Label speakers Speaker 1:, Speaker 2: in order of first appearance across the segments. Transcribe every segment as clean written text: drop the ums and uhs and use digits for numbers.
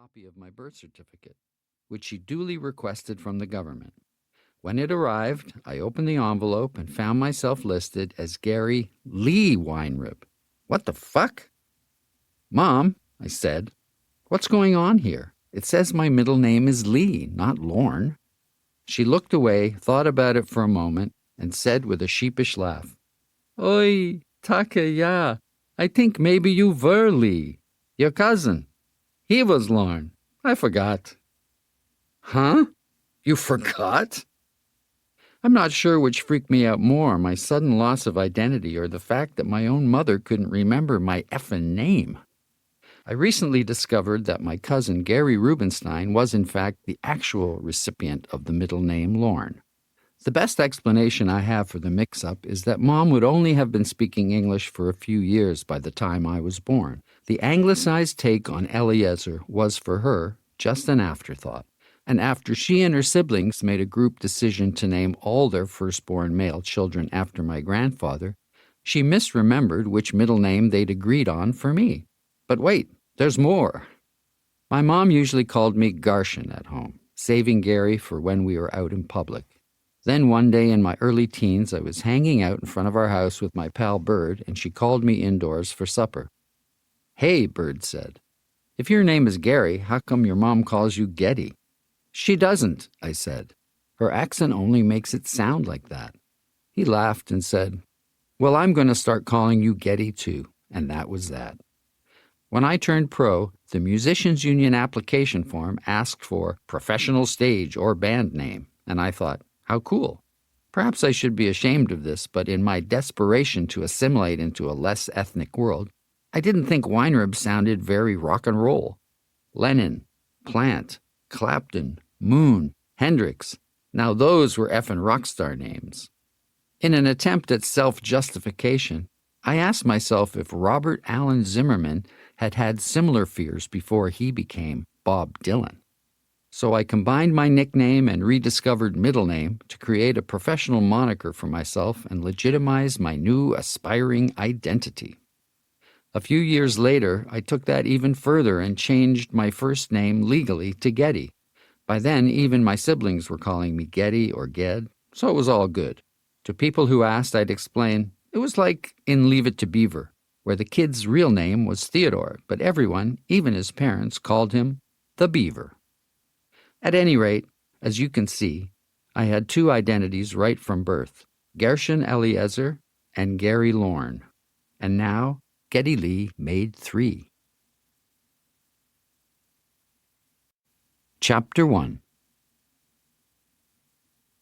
Speaker 1: copy of my birth certificate, which she duly requested from the government. When it arrived, I opened the envelope and found myself listed as Gary Lee Weinrib. What the fuck? Mom, I said, what's going on here? It says my middle name is Lee, not Lorne. She looked away, thought about it for a moment, and said with a sheepish laugh, Oi, Taka, yeah. I think maybe you were Lee. Your cousin. He was Lorne. I forgot. Huh? You forgot? I'm not sure which freaked me out more, my sudden loss of identity or the fact that my own mother couldn't remember my effin' name. I recently discovered that my cousin Gary Rubenstein was in fact the actual recipient of the middle name Lorne. The best explanation I have for the mix-up is that Mom would only have been speaking English for a few years by the time I was born. The anglicized take on Eliezer was for her just an afterthought. And after she and her siblings made a group decision to name all their firstborn male children after my grandfather, she misremembered which middle name they'd agreed on for me. But wait, there's more. My mom usually called me Garshin at home, saving Gary for when we were out in public. Then one day in my early teens, I was hanging out in front of our house with my pal Bird, and she called me indoors for supper. Hey, Bird said, if your name is Gary, how come your mom calls you Geddy? She doesn't, I said. Her accent only makes it sound like that. He laughed and said, well, I'm going to start calling you Geddy too, and that was that. When I turned pro, the Musicians Union application form asked for professional stage or band name, and I thought, how cool. Perhaps I should be ashamed of this, but in my desperation to assimilate into a less ethnic world, I didn't think Weinrib sounded very rock and roll. Lennon, Plant, Clapton, Moon, Hendrix. Now those were effin' rock star names. In an attempt at self-justification, I asked myself if Robert Allen Zimmerman had had similar fears before he became Bob Dylan. So I combined my nickname and rediscovered middle name to create a professional moniker for myself and legitimize my new aspiring identity. A few years later, I took that even further and changed my first name legally to Geddy. By then, even my siblings were calling me Geddy or Ged, so it was all good. To people who asked, I'd explain, it was like in Leave It to Beaver, where the kid's real name was Theodore, but everyone, even his parents, called him the Beaver. At any rate, as you can see, I had two identities right from birth, Gershon Eliezer and Gary Lorne. And now, Geddy Lee made 3. Chapter 1.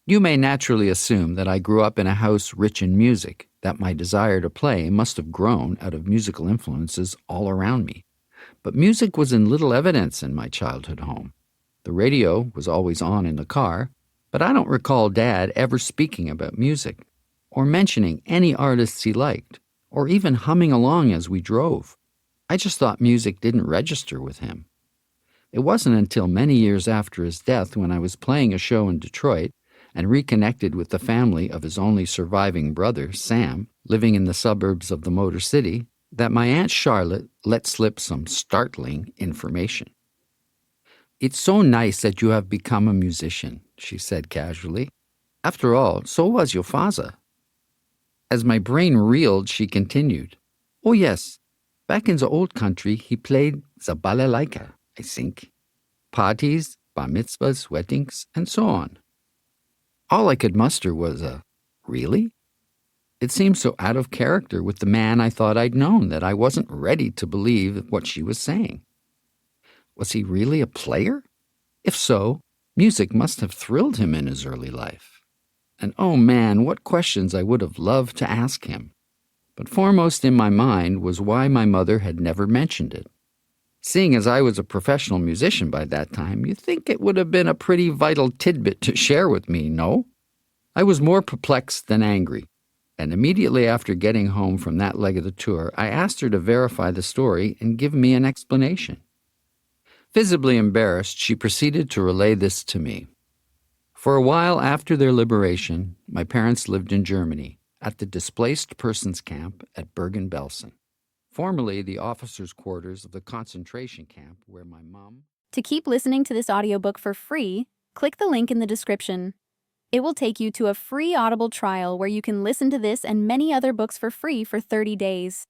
Speaker 1: You may naturally assume that I grew up in a house rich in music, that my desire to play must have grown out of musical influences all around me. But music was in little evidence in my childhood home. The radio was always on in the car, but I don't recall Dad ever speaking about music, or mentioning any artists he liked, or even humming along as we drove. I just thought music didn't register with him. It wasn't until many years after his death, when I was playing a show in Detroit and reconnected with the family of his only surviving brother, Sam, living in the suburbs of the Motor City, that my Aunt Charlotte let slip some startling information. It's so nice that you have become a musician, she said casually. After all, so was your father. As my brain reeled, she continued, oh yes, back in the old country he played the balalaika, I think. Parties, bar mitzvahs, weddings, and so on. All I could muster was a, really? It seemed so out of character with the man I thought I'd known that I wasn't ready to believe what she was saying. Was he really a player? If so, music must have thrilled him in his early life. And oh man, what questions I would have loved to ask him. But foremost in my mind was why my mother had never mentioned it. Seeing as I was a professional musician by that time, you'd think it would have been a pretty vital tidbit to share with me, no? I was more perplexed than angry, and immediately after getting home from that leg of the tour, I asked her to verify the story and give me an explanation. Visibly embarrassed, she proceeded to relay this to me. For a while after their liberation, my parents lived in Germany, at the displaced persons camp at Bergen-Belsen, formerly the officers' quarters of the concentration camp where my mom
Speaker 2: To keep listening to this audiobook for free, click the link in the description. It will take you to a free Audible trial where you can listen to this and many other books for free for 30 days.